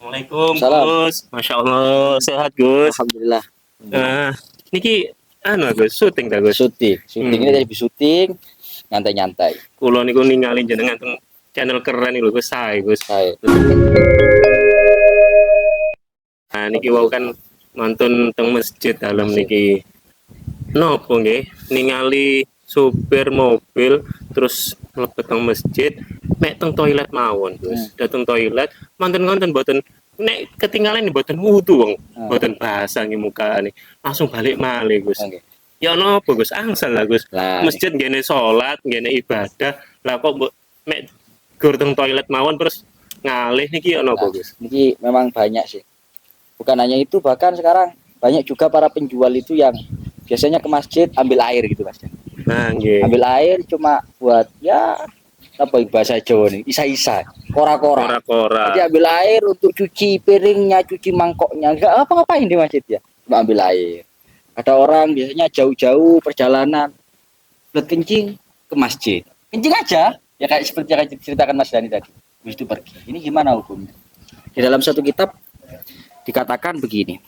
Assalamualaikum Salam. Gus, Masya Allah sehat Gus. Alhamdulillah. Niki Gus, syuting dah Gus. Syuting ini tadi syuting, nyantai-nyantai. Kulo niku ninggalin jenengan teng channel keren nih Gus, saya Gus. Saya. Nah niki wau kan nonton teng masjid dalam niki. Nopo nggih ningali supir mobil terus mlebet teng masjid, mek teng toilet mawon Gus. Dateng toilet, manten ngonten boten nek ketinggalan boten wudu wong, boten basah nggih mukane. Langsung balik malih Gus. Oke. Ya nopo Gus, angsal lah Gus. Lah, Masjid ngene salat, ngene ibadah, lah kok mek gur teng toilet mawon terus ngalih niki ya nopo Gus? ini memang banyak sih. Bukan hanya itu, bahkan sekarang banyak juga para penjual itu yang biasanya ke masjid ambil air gitu Mas. Nah, nggih. Ambil air cuma buat ya apa bahasa Jawa nih, isa-isa, kora-kora. Kora-kora. Jadi ambil air untuk cuci piringnya, cuci mangkoknya, enggak apa-ngapain di masjid ya, cuma ambil air. Ada orang biasanya jauh-jauh perjalanan, belut kencing ke masjid, kencing aja, ya kayak seperti yang ceritakan Mas Dani tadi. Habis itu pergi. Ini gimana hukumnya? Di dalam satu kitab dikatakan begini.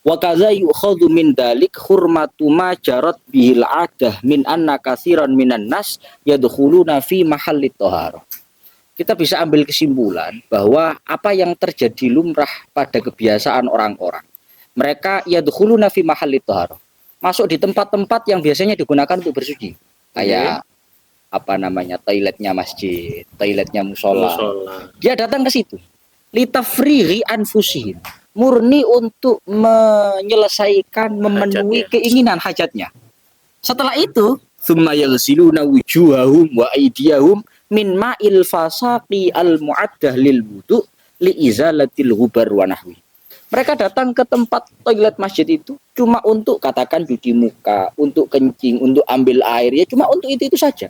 Wa kaza yukhadhu min dalik hurmatu ma jarat bihil adah min anna katsiran minan nas yadkhuluna fi mahallit thahara. Kita bisa ambil kesimpulan bahwa apa yang terjadi lumrah pada kebiasaan orang-orang. Mereka yadkhuluna fi mahallit thahara. Masuk di tempat-tempat yang biasanya digunakan untuk bersuci. Kayak apa namanya? Toiletnya masjid, toiletnya musola. Dia datang ke situ. Litafrighi anfusihim. Murni untuk menyelesaikan, memenuhi keinginan hajatnya. Setelah itu, tsumma yaghsiluna wujuhahum wa aydiyahum min ma'il fasaqi al-mu'addah lil wudu li izalatil ghubar wa nahwi. Mereka datang ke tempat toilet masjid itu cuma untuk katakan cuci muka, untuk kencing, untuk ambil air, ya cuma untuk itu saja.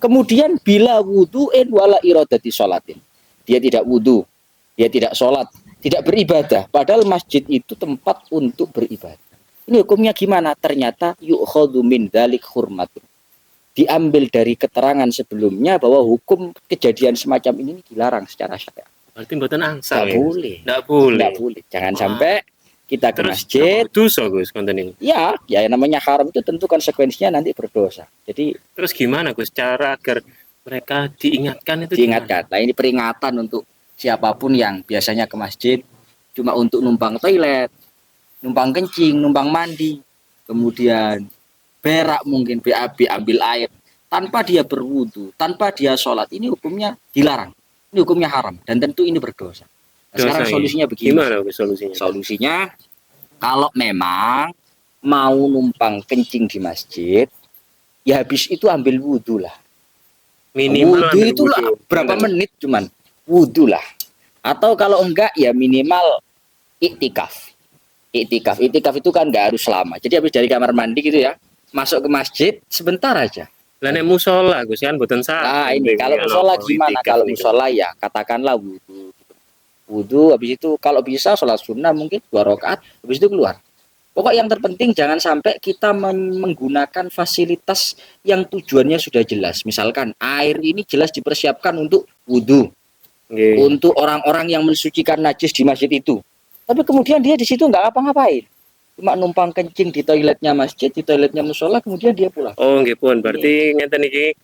Kemudian bila wudu'in wala iradati sholatin. Dia tidak wudu, dia tidak sholat, tidak beribadah, padahal masjid itu tempat untuk beribadah. Ini hukumnya gimana? Ternyata yu'khadhu min dzalik hurmatun. Diambil dari keterangan sebelumnya bahwa hukum kejadian semacam ini dilarang secara syariat. Berarti mboten angsal. Tidak boleh. Tidak boleh. Tidak boleh. Jangan sampai kita ke Terus, masjid. Dosa Gus konten ini. Ya, ya namanya haram itu tentu konsekuensinya nanti berdosa. Jadi terus gimana Gus cara agar mereka diingatkan itu? Diingatkan. Nah, ini peringatan untuk siapapun yang biasanya ke masjid cuma untuk numpang toilet, numpang kencing, numpang mandi, kemudian berak mungkin BAB ambil air tanpa dia berwudu, tanpa dia sholat, ini hukumnya dilarang, ini hukumnya haram dan tentu ini berdosa. Nah, sekarang solusinya begini. Gimana solusinya? Solusinya kalau memang mau numpang kencing di masjid, ya habis itu ambil wudu lah. Minimal wudu itulah berapa menit cuman wudu lah. Atau kalau enggak ya minimal iktikaf. Iktikaf itu kan enggak harus lama. Jadi habis dari kamar mandi gitu ya, masuk ke masjid sebentar aja. Lah nek musola Gus kan mboten sah. Nah, ini kalau musola gimana? Kalau musola ya katakanlah wudu. Wudu habis itu kalau bisa sholat sunnah mungkin 2 rakaat, habis itu keluar. Pokok yang terpenting jangan sampai kita menggunakan fasilitas yang tujuannya sudah jelas. Misalkan air ini jelas dipersiapkan untuk wudu. Untuk orang-orang yang mensucikan najis di masjid itu. Tapi kemudian dia di situ nggak apa-ngapain. Cuma numpang kencing di toiletnya masjid, di toiletnya musola, kemudian dia pulang. Oh, nggih pun. Berarti ngenten iki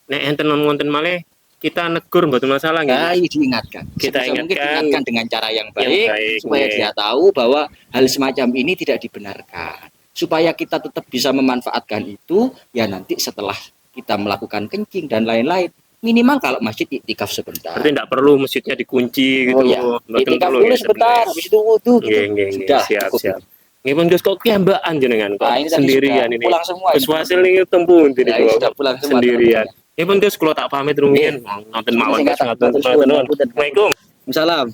nek enten wonten malih kita negur mboten masalah nggih. Nah, ini diingatkan. Kita ingatkan dengan cara yang baik supaya dia tahu bahwa hal semacam ini tidak dibenarkan. Supaya kita tetap bisa memanfaatkan itu ya nanti setelah kita melakukan kencing dan lain-lain. Minimal kalau masjid iktikaf sebentar. Berarti tidak perlu masjidnya dikunci gitu. Oh ya, iktikaf dulu sebentar, habis itu wudu gitu. Sudah, siap. Nggih pun Gus kok kiambakan jenengan kok sendirian ini. Pulang semua. Gus Wasil ini tempuh ini sudah pulang semua sendirian. Nggih pun Gus kula tak pamit rumiyin. Ngoten mawon Gus ngatur. Assalamualaikum. Waalaikumsalam.